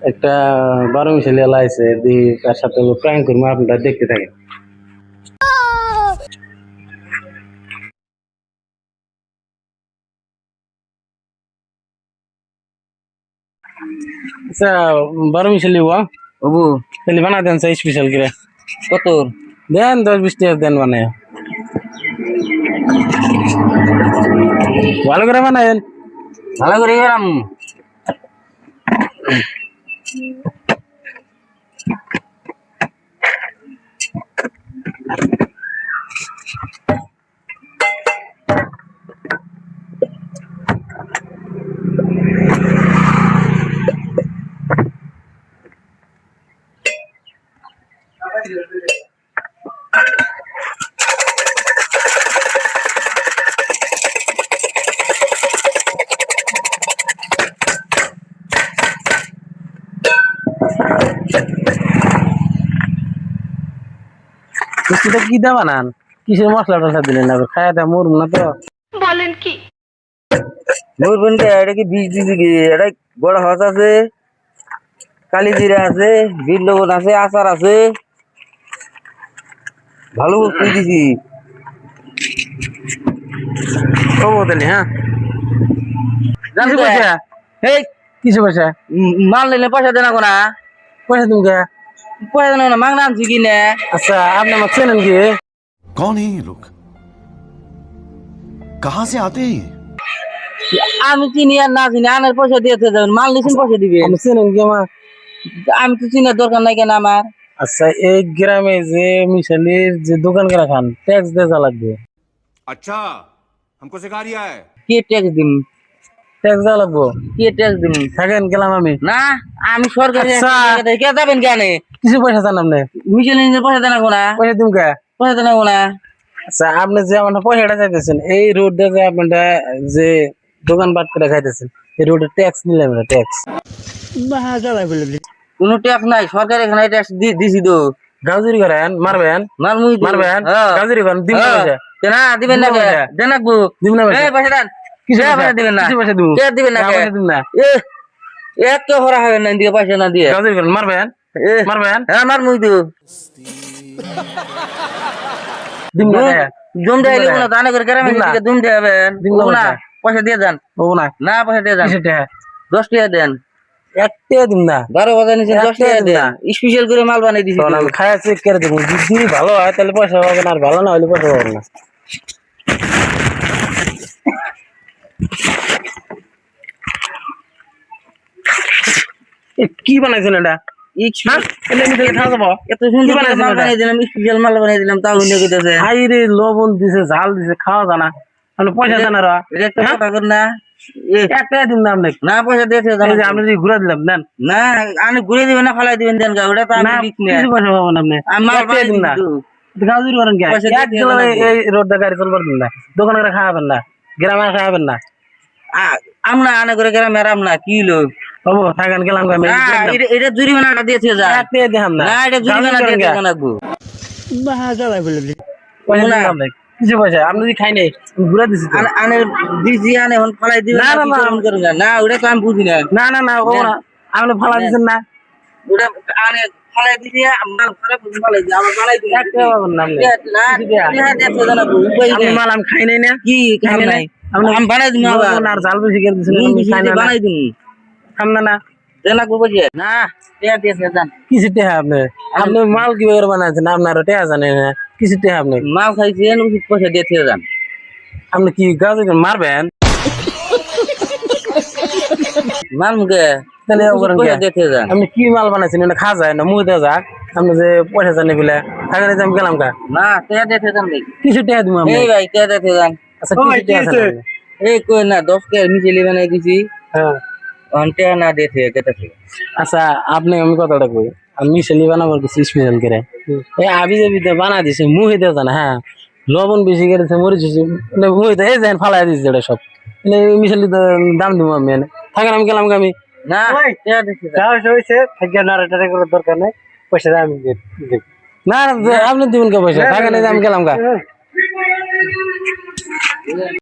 একটা 12 মিশালি এলা আছে দিয়ে তার সাথে প্র্যাঙ্ক করবো আপনারা দেখতে থাকেন। আচ্ছা 12 মিশালি বাবু তাহলে বানা দেন স্পেশাল করে কত দেন 10-20 টাকা দেন মানে ভালো করে বানায়েন ভালো করে গেলাম। মিষ্টিটা কি দা বানান কিসের মশলা টসলা দিলেন না খায়া দা মরুম না তো বলেন কি মরবেন কে? এটা কি বীজ দিছি কি? এটা বড় হাঁস আছে, কালি জিরা আছে, বিট লবণ আছে, আচার আছে, ভালো বস্তু দিছি। ও বদলি হ্যাঁ জানো কিছু তো? পয়সা এই কিছু পয়সা মাল নিলে পয়সা দেনা কোনা? পয়সা তুমি কে পয়সা দেনা কোনা? মাংনা আনছি কি নে? আচ্ছা আপনি আমার চেনেন কি कौन है ये लोग कहां से आते हैं ये? আমি চিনি আর না চিনি, আনের পয়সা দিয়েছে যাবেন, মাল নিছেন পয়সা দিবেন। আমি চেনেন কি আমার আমি তো চিনার দরকার নাই কেন আমার? আচ্ছা এই গ্রামে যে মিশালির যে দোকান করে খান ট্যাক্স দেওয়া লাগবে अच्छा हमको सिखा रिया है কে ট্যাক্স দিম? ট্যাক্স দেওয়া লাগবো কে ট্যাক্স দিম? থাকেন গেলাম আমি না আমি সরকারি আচ্ছা। কে যাবেন কেন? কিছু পয়সা চান আপনি মিশালিনের পয়সা দেনা কোনা? পয়সা তুমি কে পয়সা দেনা কোনা? আচ্ছা আপনি যে আমার পয়সাটা চাইতেছেন এই রোড দিয়ে আপনারা যে দোকান পাট করে খাইতেছেন এই রোডের ট্যাক্স নিলাম না ট্যাক্স কোনো ট্যাক্স নাই, সরকার এখানে ট্যাক্স দিছি তো। গাউজুরি করেন মারবেন মারমুই তো। মারবেন হ্যাঁ। গাউজুরি করেন দিন হ্যাঁ। পয়সা কেনা দিবেন না? দিবেন কে পয়সা। দেন রাখবো? দিবেন না পয়সা। এই পয়সা দেন। কিছু কে পয়সা পয়সা দিবেন না? কিছু পয়সা দিব কে দিবেন না? কে? পয়সা দিন না এ এক কে হরা হবে না দিয়ে পয়সা না দিয়ে। গাউজুরি করেন মারবেন এ মারবেন হ্যাঁ মারমুই তো। দিন না টাকা। জম দেখাইলে কোনো দানা করে গ্রামে দিন না। দিকে জম দেবেন। দিন না না পয়সা। পয়সা দিয়ে দেন। ও না না পয়সা দিয়ে দেন। কিসের টাকা 10 টাকা দেন। একটা দিন না 12 বাজার নিচে 10 একটা টাকা দিন দেন। না। স্পেশাল করে মাল বানাই দিছি তখন তো। আমি খায়া চেক করে দেবো যদি ভালো হয় তাহলে পয়সা পাবেন আর ভালো না হলে পয়সা পাবেন না এ কি বানাইছেন এটা হ্যাঁ? এটা আমি থেকে খাওয়া যাবো? এত সুন্দর কি করে বানাইছেন মাল এটা? বানাই দিলাম, স্পেশাল মাল বানাই দিলাম, তাও উনি কইতেছে হাই রে লবণ দিছে ঝাল দিছে খাওয়া জানা আপনি পয়সা দেন আর এটা একটা কথা কর না। এ, একটা দিন না আপনি না পয়সা দিয়েছে এই যে আপনি যদি ঘুরে দিলাম দেন না আমি ঘুরে দিবেন না ফালাই দিবেন দেন গা, ওটা তো আমি না বিক না। কিছু পয়সা পাবেন আপনি আমি মাল একটা বানাই দিন না দিছি তো। গাজুরি করেন কে পয়সা দিয়ে এক দিয়ে দিন দেন এই রোডটা গাড়ি চলবার দিন না দোকানে করে খাওয়াবেন না গ্রামে খাওয়াবেন না আমরা আনে করে গেলাম মেরাম না কি লোক বাবু থাকেন গেলাম আমি না এটা জরিমানাটা দিয়েছে যা একটা দেখাম না না এটা জরিমানা গাজুরি করেন দিয়েছে কে? জানাবো পয়সা না। দিন আপনি কিছু পয়সা আপনি যদি খাই নাই আমি ঘুরে দিছি তো। আনে দিছি আনে এখন ফালাই দিবেন না, না না, কি না। করবেন করবেন না ওটা তো আমি বুঝি না না না না ও না আপনি ফালা দিচ্ছেন না ওটা আনে ফালাই দিছি মাল খারাপ বুঝি ফালাই দিই আমার বানাই দিই একটা পাবেন না আপনি না এটা দিয়েছে জানাবো উপায় আপনি নেই। মাল আমি খাই নাই না কি খাই খারাপ নাই নাই আমি বানাই দিই লবণ আর ঝাল বেশি করে দিছেন আমি খাই না বানাই দিই খাম না না জানাবো বুঝে না এটা দিয়েছে জান কিছু টেহা আপনি আপনি মাল কিভাবে বানাইছেন আপনার টেহা জানেন না কিছু টেহা আপনি মাল খাইছেন উচিত পয়সা দিয়েছে জান আপনি কি গাছ মারবেন মাল মুখে তাহলে এরকম করেন পয়সা কে? দিয়েছে জান আপনি কি মাল বানাইছেন এটা খাওয়া যায় না মুখ দেওয়া যাক আপনি যে পয়সা জানি বলে থাকে না যে আমি গেলাম কা না টেয়া দিয়েছে জান ভাই কিছু টেহা দিব আমি এই ভাই টেয়া দিয়েছে জান আচ্ছা কিছু টেহা আছে না? এই কই না 10 টাকা মিশিয়ে বানাই দিছি হ্যাঁ অন্টে না দিয়েছে কেটেছে আচ্ছা আপনি আমি কথাটা কই আমি মিশালি বানাবার কিছু স্পেশাল করে এই আবি যাবি তো বানা দিছে মুখে দেওয়া জানা হ্যাঁ লবণ বেশি করেছে মরিচ বেশি মুখে তো এই যেন ফালাই দিচ্ছে এটা সব মিশালি তো দাম দিব আমি থাকেন আমি গেলাম আমি না টেয়া দিয়েছে জান। হয়েছে দরকার নেই পয়সা আমি না না, আপনি দিবেন কে পয়সা থাকেন এই যে আমি গেলাম গা